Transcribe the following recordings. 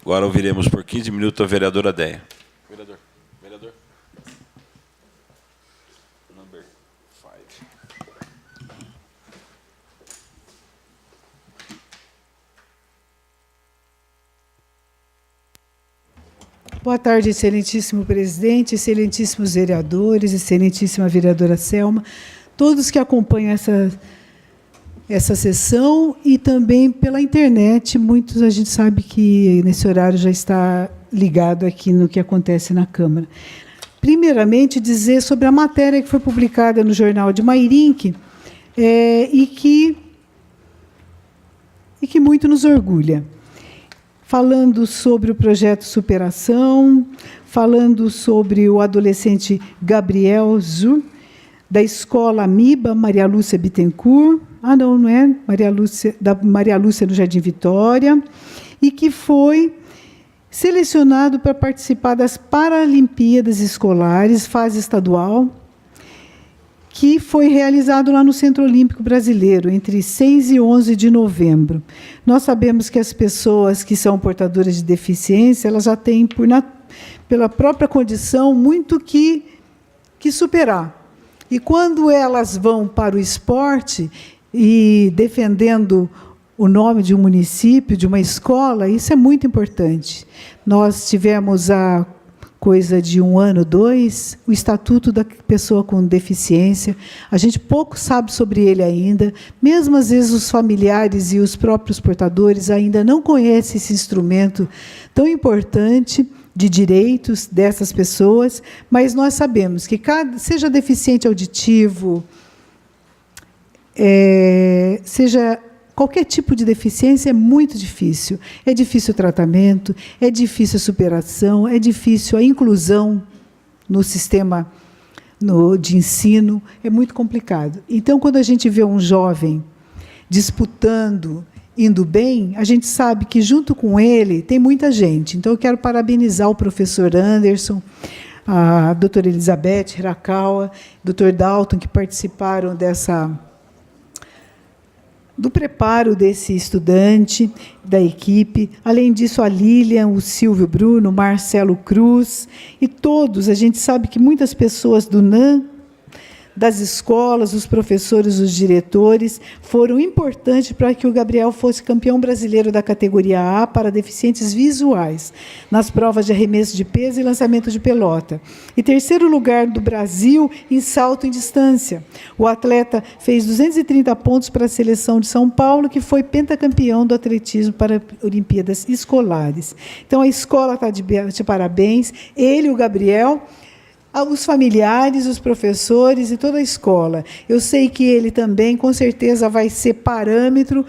Agora ouviremos por 15 minutos a vereadora Déia. Vereador. Number 5. Boa tarde, excelentíssimo presidente, excelentíssimos vereadores, excelentíssima vereadora Selma, todos que acompanham essa sessão e também pela internet. Muitos a gente sabe que nesse horário já está ligado aqui no que acontece na Câmara. Primeiramente, dizer sobre a matéria que foi publicada no Jornal de Mairinque e que muito nos orgulha. Falando sobre o projeto Superação, falando sobre o adolescente Gabriel Zur, da Escola Amiba, Maria Lúcia Bittencourt, não é, da Maria Lúcia no Jardim Vitória, e que foi selecionado para participar das Paralimpíadas Escolares, fase estadual, que foi realizado lá no Centro Olímpico Brasileiro, entre 6 e 11 de novembro. Nós sabemos que as pessoas que são portadoras de deficiência, elas já têm, pela própria condição, muito que superar. E quando elas vão para o esporte, e defendendo o nome de um município, de uma escola, isso é muito importante. Nós tivemos há coisa de 1 ano, 2, o Estatuto da Pessoa com Deficiência. A gente pouco sabe sobre ele ainda. Mesmo, às vezes, os familiares e os próprios portadores ainda não conhecem esse instrumento tão importante de direitos dessas pessoas, mas nós sabemos que, seja deficiente auditivo, seja qualquer tipo de deficiência, é muito difícil. É difícil o tratamento, é difícil a superação, é difícil a inclusão no sistema de ensino, é muito complicado. Então, quando a gente vê um jovem disputando, indo bem, a gente sabe que, junto com ele, tem muita gente. Então, eu quero parabenizar o professor Anderson, a doutora Elizabeth Hirakawa, doutor Dalton, que participaram do preparo desse estudante, da equipe. Além disso, a Lilian, o Silvio Bruno, o Marcelo Cruz, e todos. A gente sabe que muitas pessoas do NAM, das escolas, os professores, os diretores, foram importantes para que o Gabriel fosse campeão brasileiro da categoria A para deficientes visuais, nas provas de arremesso de peso e lançamento de pelota. E 3º lugar do Brasil em salto em distância. O atleta fez 230 pontos para a seleção de São Paulo, que foi pentacampeão do atletismo para Olimpíadas Escolares. Então, a escola está de parabéns, ele, o Gabriel, os familiares, os professores e toda a escola. Eu sei que ele também, com certeza, vai ser parâmetro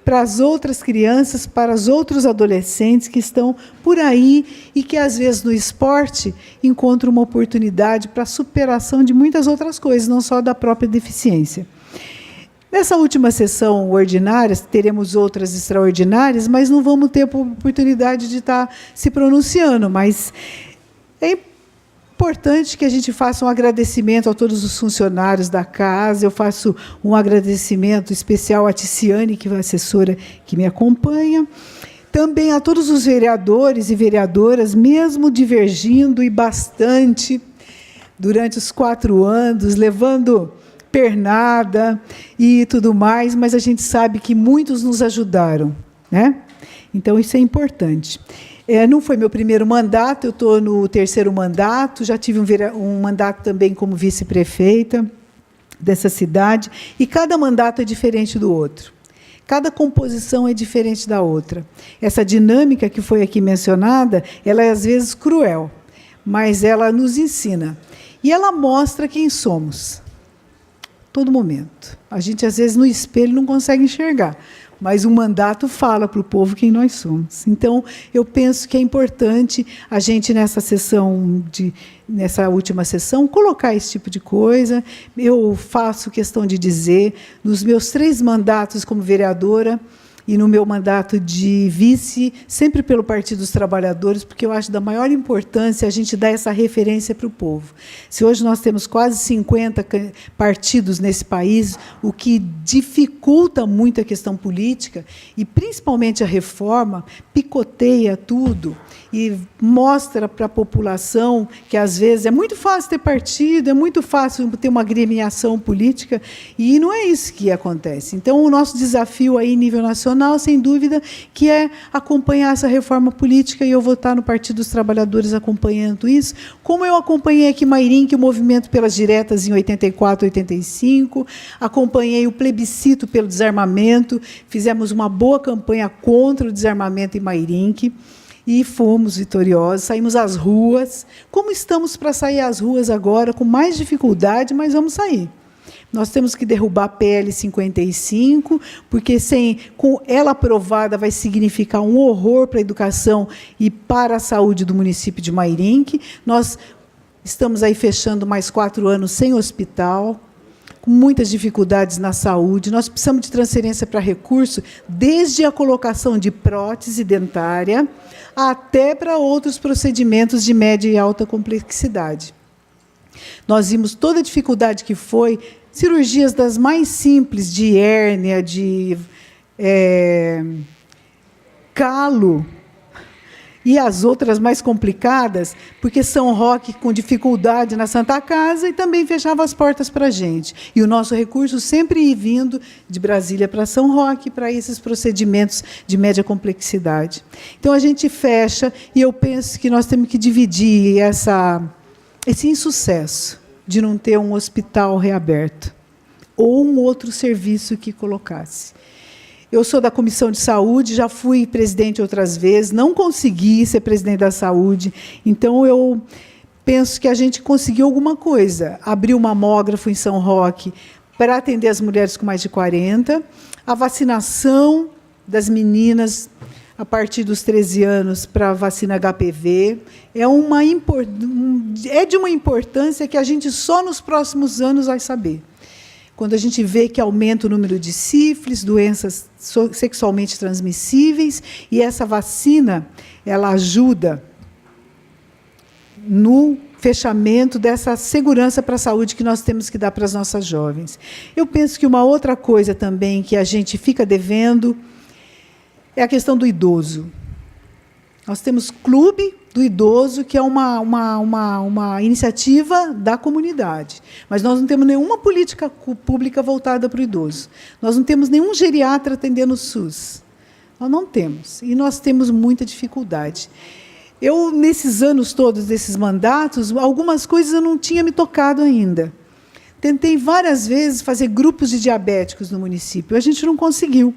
para as outras crianças, para os outros adolescentes que estão por aí e que, às vezes, no esporte, encontram uma oportunidade para a superação de muitas outras coisas, não só da própria deficiência. Nessa última sessão ordinária, teremos outras extraordinárias, mas não vamos ter oportunidade de estar se pronunciando, mas é importante que a gente faça um agradecimento a todos os funcionários da casa. Eu faço um agradecimento especial à Ticiane, que é a assessora que me acompanha. Também a todos os vereadores e vereadoras, mesmo divergindo e bastante durante os 4 anos, levando pernada e tudo mais, mas a gente sabe que muitos nos ajudaram, né? Então, isso é importante. Não foi meu primeiro mandato, eu estou no 3º mandato, já tive um mandato também como vice-prefeita dessa cidade, e cada mandato é diferente do outro. Cada composição é diferente da outra. Essa dinâmica que foi aqui mencionada, ela é, às vezes, cruel, mas ela nos ensina. E ela mostra quem somos, todo momento. A gente, às vezes, no espelho não consegue enxergar, mas o mandato fala para o povo quem nós somos. Então, eu penso que é importante a gente, nessa última sessão, colocar esse tipo de coisa. Eu faço questão de dizer, nos meus 3 mandatos como vereadora, e no meu mandato de vice, sempre pelo Partido dos Trabalhadores, porque eu acho da maior importância a gente dar essa referência para o povo. Se hoje nós temos quase 50 partidos nesse país, o que dificulta muito a questão política, e principalmente a reforma, picoteia tudo e mostra para a população que, às vezes, é muito fácil ter partido, é muito fácil ter uma agremiação política, e não é isso que acontece. Então, o nosso desafio aí, em nível nacional, sem dúvida, que é acompanhar essa reforma política, e eu vou estar no Partido dos Trabalhadores acompanhando isso, como eu acompanhei aqui em Mairinque o movimento pelas diretas em 84, 85, acompanhei o plebiscito pelo desarmamento, fizemos uma boa campanha contra o desarmamento em Mairinque, e fomos vitoriosos, saímos às ruas. Como estamos para sair às ruas agora, com mais dificuldade, mas vamos sair. Nós temos que derrubar a PL 55, porque com ela aprovada vai significar um horror para a educação e para a saúde do município de Mairinque. Nós estamos aí fechando mais 4 anos sem hospital, com muitas dificuldades na saúde. Nós precisamos de transferência para recurso, desde a colocação de prótese dentária até para outros procedimentos de média e alta complexidade. Nós vimos toda a dificuldade que foi, cirurgias das mais simples, de hérnia, de calo, e as outras mais complicadas, porque São Roque com dificuldade na Santa Casa e também fechava as portas para a gente. E o nosso recurso sempre ia vindo de Brasília para São Roque, para esses procedimentos de média complexidade. Então, a gente fecha, e eu penso que nós temos que dividir esse insucesso de não ter um hospital reaberto, ou um outro serviço que colocasse. Eu sou da Comissão de Saúde, já fui presidente outras vezes, não consegui ser presidente da Saúde, então eu penso que a gente conseguiu alguma coisa. Abrir um mamógrafo em São Roque para atender as mulheres com mais de 40, a vacinação das meninas a partir dos 13 anos para a vacina HPV, é de uma importância que a gente só nos próximos anos vai saber. Quando a gente vê que aumenta o número de sífilis, doenças sexualmente transmissíveis, e essa vacina ela ajuda no fechamento dessa segurança para a saúde que nós temos que dar para as nossas jovens. Eu penso que uma outra coisa também que a gente fica devendo é a questão do idoso. Nós temos Clube do Idoso, que é uma iniciativa da comunidade, mas nós não temos nenhuma política pública voltada para o idoso. Nós não temos nenhum geriatra atendendo o SUS. Nós não temos, e nós temos muita dificuldade. Eu, nesses anos todos desses mandatos, algumas coisas eu não tinha me tocado ainda. Tentei várias vezes fazer grupos de diabéticos no município, a gente não conseguiu.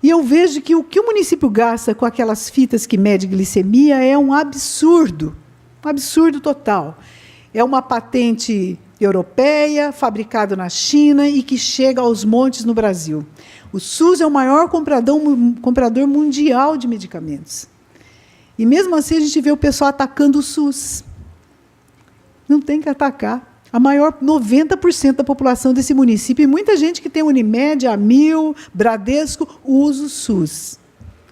E eu vejo que o que o município gasta com aquelas fitas que mede glicemia é um absurdo total. É uma patente europeia, fabricada na China e que chega aos montes no Brasil. O SUS é o maior comprador mundial de medicamentos. E, mesmo assim, a gente vê o pessoal atacando o SUS. Não tem que atacar. A maior 90% da população desse município, e muita gente que tem Unimed, Amil, Bradesco, usa o SUS.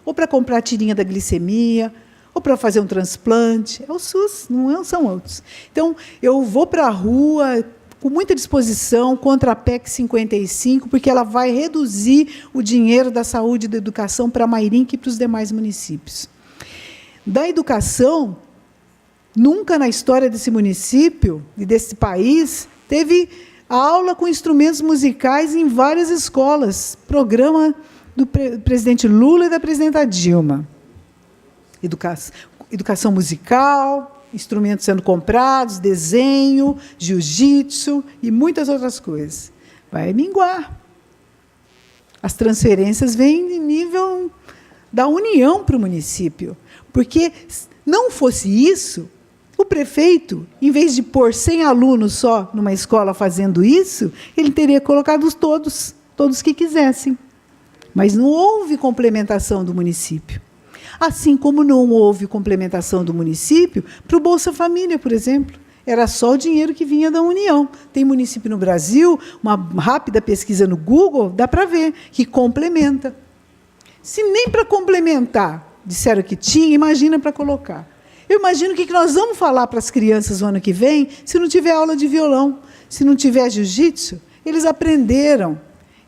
Ou para comprar a tirinha da glicemia, ou para fazer um transplante. É o SUS, não são outros. Então, eu vou para a rua com muita disposição contra a PEC 55, porque ela vai reduzir o dinheiro da saúde e da educação para Mairinque e para os demais municípios. Da educação, nunca na história desse município e desse país teve aula com instrumentos musicais em várias escolas. Programa do presidente Lula e da presidenta Dilma. Educação musical, instrumentos sendo comprados, desenho, jiu-jitsu e muitas outras coisas. Vai minguar. As transferências vêm em nível da União para o município. Porque, não fosse isso, o prefeito, em vez de pôr 100 alunos só numa escola fazendo isso, ele teria colocado todos que quisessem. Mas não houve complementação do município. Assim como não houve complementação do município para o Bolsa Família, por exemplo. Era só o dinheiro que vinha da União. Tem município no Brasil, uma rápida pesquisa no Google, dá para ver, que complementa. Se nem para complementar disseram que tinha, imagina para colocar. Eu imagino o que nós vamos falar para as crianças no ano que vem se não tiver aula de violão, se não tiver jiu-jitsu. Eles aprenderam.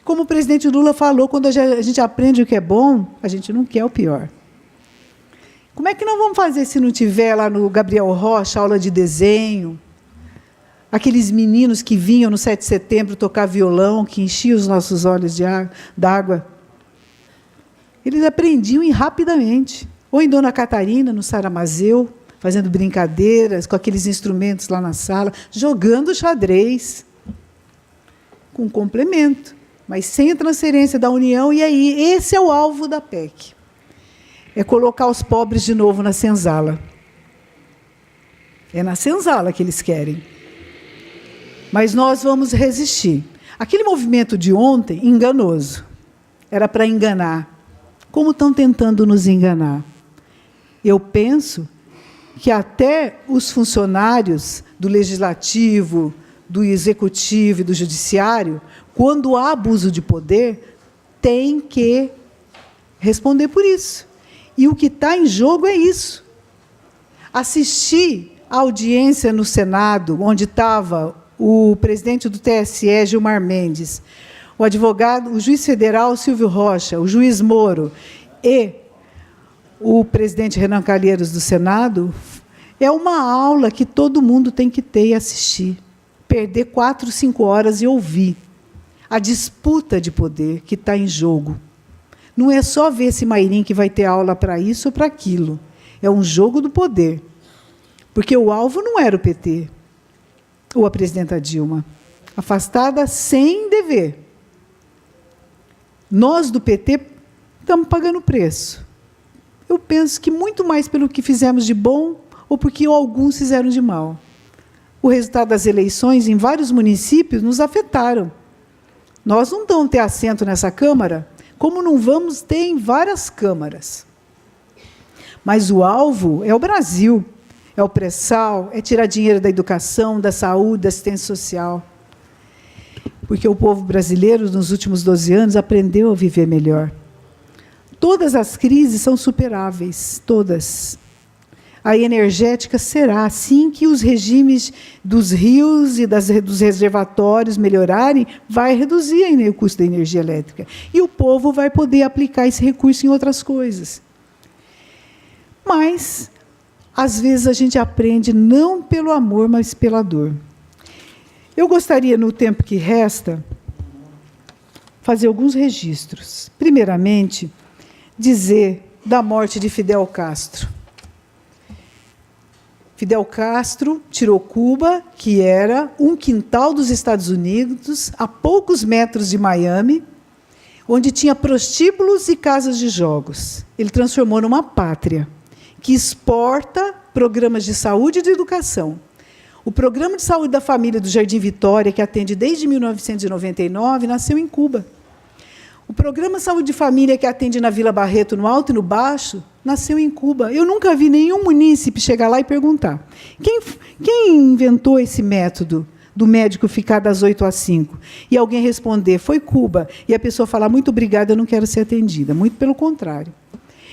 Como o presidente Lula falou, quando a gente aprende o que é bom, a gente não quer o pior. Como é que nós vamos fazer se não tiver lá no Gabriel Rocha aula de desenho? Aqueles meninos que vinham no 7 de setembro tocar violão, que enchiam os nossos olhos d'água. Eles aprendiam rapidamente. Ou em Dona Catarina, no Saramazeu, fazendo brincadeiras com aqueles instrumentos lá na sala, jogando xadrez, com complemento, mas sem a transferência da União. E aí, esse é o alvo da PEC. É colocar os pobres de novo na senzala. É na senzala que eles querem. Mas nós vamos resistir. Aquele movimento de ontem, enganoso, era para enganar. Como estão tentando nos enganar? Eu penso que até os funcionários do Legislativo, do Executivo e do Judiciário, quando há abuso de poder, têm que responder por isso. E o que está em jogo é isso. Assisti a audiência no Senado, onde estava o presidente do TSE, Gilmar Mendes, o advogado, o juiz federal, Silvio Rocha, o juiz Moro e o presidente Renan Calheiros do Senado. É uma aula que todo mundo tem que ter e assistir. Perder 4, 5 horas e ouvir. A disputa de poder que está em jogo. Não é só ver se Mairim que vai ter aula para isso ou para aquilo. É um jogo do poder. Porque o alvo não era o PT, ou a presidenta Dilma. Afastada sem dever. Nós, do PT, estamos pagando preço. Eu penso que muito mais pelo que fizemos de bom ou porque alguns fizeram de mal. O resultado das eleições em vários municípios nos afetaram. Nós não vamos ter assento nessa Câmara, como não vamos ter em várias câmaras. Mas o alvo é o Brasil, é o pré-sal, é tirar dinheiro da educação, da saúde, da assistência social. Porque o povo brasileiro, nos últimos 12 anos, aprendeu a viver melhor. Todas as crises são superáveis, todas. A energética será, assim que os regimes dos rios e dos reservatórios melhorarem, vai reduzir o custo da energia elétrica. E o povo vai poder aplicar esse recurso em outras coisas. Mas, às vezes, a gente aprende não pelo amor, mas pela dor. Eu gostaria, no tempo que resta, fazer alguns registros. Primeiramente, dizer da morte de Fidel Castro. Fidel Castro tirou Cuba, que era um quintal dos Estados Unidos, a poucos metros de Miami, onde tinha prostíbulos e casas de jogos. Ele transformou numa pátria, que exporta programas de saúde e de educação. O Programa de Saúde da Família do Jardim Vitória, que atende desde 1999, nasceu em Cuba. O Programa de Saúde de Família, que atende na Vila Barreto, no Alto e no Baixo, nasceu em Cuba. Eu nunca vi nenhum munícipe chegar lá e perguntar: quem inventou esse método do médico ficar das 8 às 5? E alguém responder: foi Cuba. E a pessoa falar: muito obrigada, eu não quero ser atendida. Muito pelo contrário.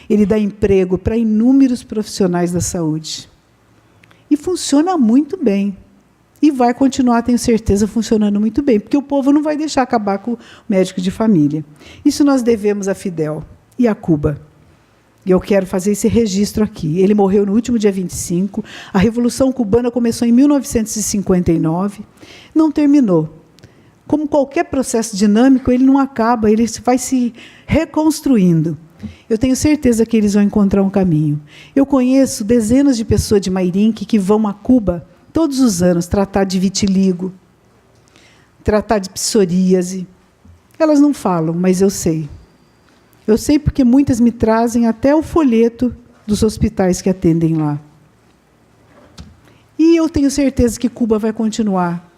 Ele dá emprego para inúmeros profissionais da saúde. E funciona muito bem. E vai continuar, tenho certeza, funcionando muito bem, porque o povo não vai deixar acabar com o médico de família. Isso nós devemos a Fidel e a Cuba. E eu quero fazer esse registro aqui. Ele morreu no último dia 25. A Revolução Cubana começou em 1959. Não terminou. Como qualquer processo dinâmico, ele não acaba, ele vai se reconstruindo. Eu tenho certeza que eles vão encontrar um caminho. Eu conheço dezenas de pessoas de Mairinque que vão a Cuba todos os anos tratar de vitiligo, tratar de psoríase. Elas não falam, mas eu sei. Eu sei porque muitas me trazem até o folheto dos hospitais que atendem lá. E eu tenho certeza que Cuba vai continuar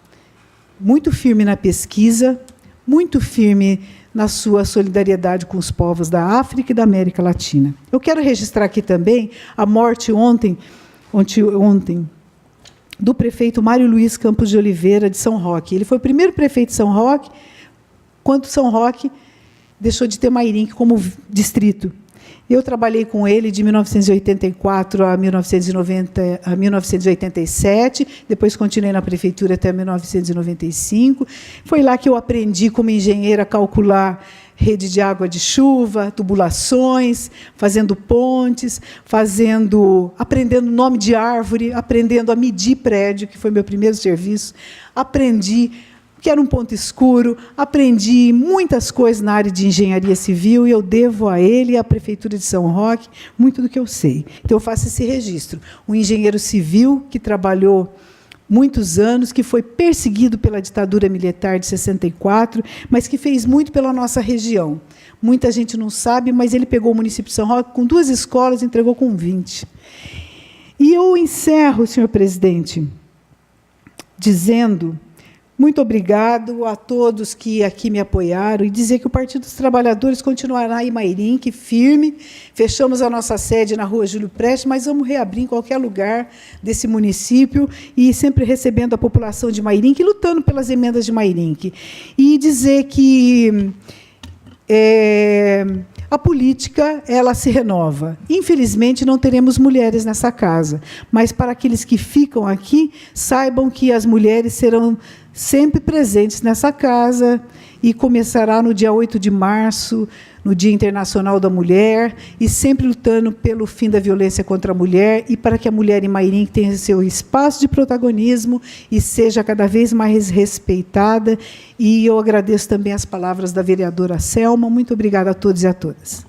muito firme na pesquisa, muito firme na sua solidariedade com os povos da África e da América Latina. Eu quero registrar aqui também a morte ontem do prefeito Mário Luiz Campos de Oliveira, de São Roque. Ele foi o primeiro prefeito de São Roque, quando São Roque deixou de ter Mairinque como distrito. Eu trabalhei com ele de 1984 a 1987, depois continuei na prefeitura até 1995. Foi lá que eu aprendi, como engenheira, a calcular rede de água de chuva, tubulações, fazendo pontes, aprendendo nome de árvore, aprendendo a medir prédio, que foi meu primeiro serviço. Aprendi que era um ponto escuro, aprendi muitas coisas na área de engenharia civil, e eu devo a ele e à Prefeitura de São Roque muito do que eu sei. Então, eu faço esse registro. Um engenheiro civil que trabalhou muitos anos, que foi perseguido pela ditadura militar de 64, mas que fez muito pela nossa região. Muita gente não sabe, mas ele pegou o município de São Roque com 2 escolas e entregou com 20. E eu encerro, senhor presidente, dizendo muito obrigado a todos que aqui me apoiaram e dizer que o Partido dos Trabalhadores continuará em Mairinque, firme. Fechamos a nossa sede na Rua Júlio Prestes, mas vamos reabrir em qualquer lugar desse município e sempre recebendo a população de Mairinque e lutando pelas emendas de Mairinque. E dizer que a política, ela se renova. Infelizmente, não teremos mulheres nessa casa, mas para aqueles que ficam aqui, saibam que as mulheres serão sempre presentes nessa casa, e começará no dia 8 de março, no Dia Internacional da Mulher, e sempre lutando pelo fim da violência contra a mulher e para que a mulher em Mairinque tenha seu espaço de protagonismo e seja cada vez mais respeitada. E eu agradeço também as palavras da vereadora Selma. Muito obrigada a todos e a todas.